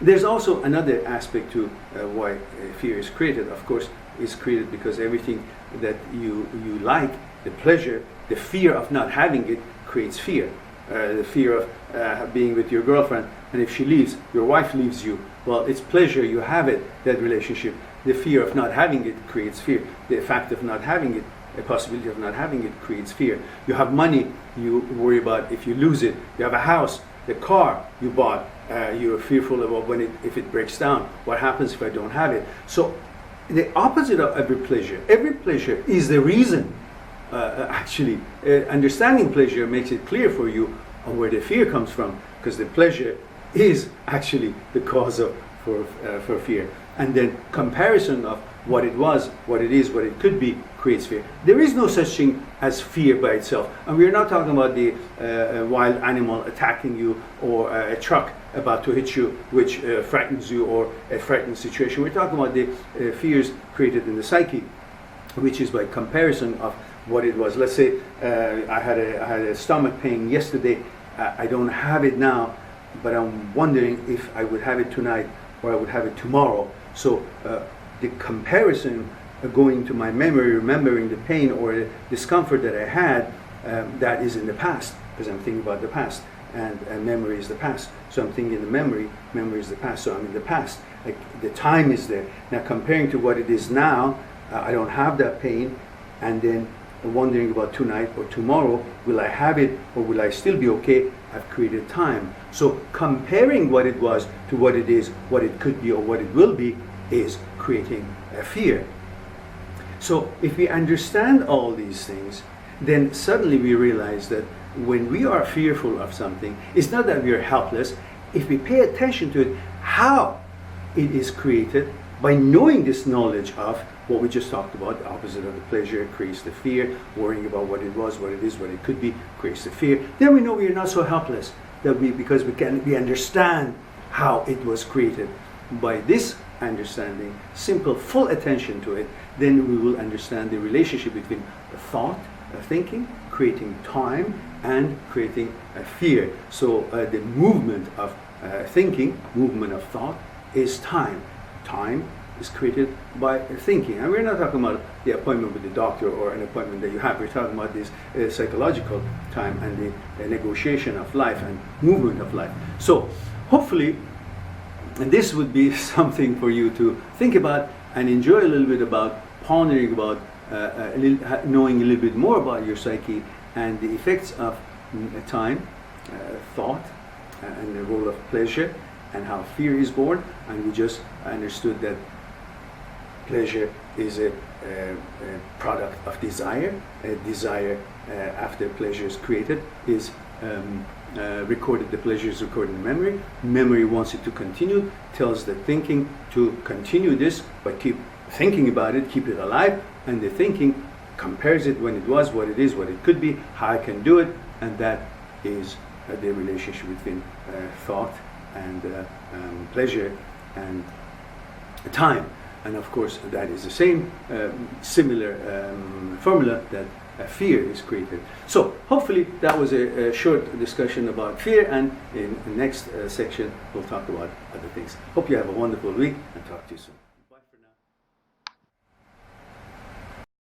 There's also another aspect to why fear is created. Of course, is created because everything that you like, the pleasure, the fear of not having it creates fear. The fear of being with your girlfriend, and if she leaves, your wife leaves you. Well, it's pleasure, you have it, that relationship. The fear of not having it creates fear. The fact of not having it, the possibility of not having it creates fear. You have money, you worry about if you lose it. You have a house, the car you bought, you're fearful about if it breaks down. What happens if I don't have it? So the opposite of every pleasure is the reason. Actually, understanding pleasure makes it clear for you where the fear comes from, because the pleasure is actually the cause for fear. And then comparison of what it was, what it is, what it could be creates fear. There is no such thing as fear by itself. And we're not talking about the wild animal attacking you, or a truck about to hit you, which frightens you, or a frightening situation. We're talking about the fears created in the psyche, which is by comparison of what it was. Let's say I had a stomach pain yesterday. I don't have it now, but I'm wondering if I would have it tonight or I would have it tomorrow. So the comparison going to my memory, remembering the pain or the discomfort that I had, that is in the past, because I'm thinking about the past, and memory is the past. So I'm thinking the memory is the past, so I'm in the past. Like, the time is there. Now comparing to what it is now, I don't have that pain, and then wondering about tonight or tomorrow, will I have it or will I still be okay? I've created time. So comparing what it was to what it is, what it could be or what it will be, is creating a fear. So if we understand all these things, then suddenly we realize that when we are fearful of something, it's not that we are helpless. If we pay attention to it, how it is created, by knowing this knowledge of what we just talked about, the opposite of the pleasure creates the fear, worrying about what it was, what it is, what it could be, creates the fear. Then we know we are not so helpless, because we understand how it was created. By this understanding, simple, full attention to it, then we will understand the relationship between thought, thinking, creating time, and creating a fear. So the movement of thinking, movement of thought, is time. Time is created by thinking. And we're not talking about the appointment with the doctor or an appointment that you have. We're talking about this psychological time and the negotiation of life and movement of life. So hopefully this would be something for you to think about and enjoy a little bit about, pondering about, knowing a little bit more about your psyche and the effects of time, thought, and the role of pleasure, and how fear is born. And we just understood that pleasure is a product of desire. Desire, after pleasure is created, is recorded. The pleasure is recorded in memory. Memory wants it to continue, tells the thinking to continue this, but keep thinking about it, keep it alive. And the thinking compares it when it was, what it is, what it could be, how I can do it, and that is the relationship between thought and pleasure and time. And of course that is the same similar formula that fear is created. So hopefully that was a short discussion about fear, and in the next section we'll talk about other things. Hope you have a wonderful week, and talk to you soon.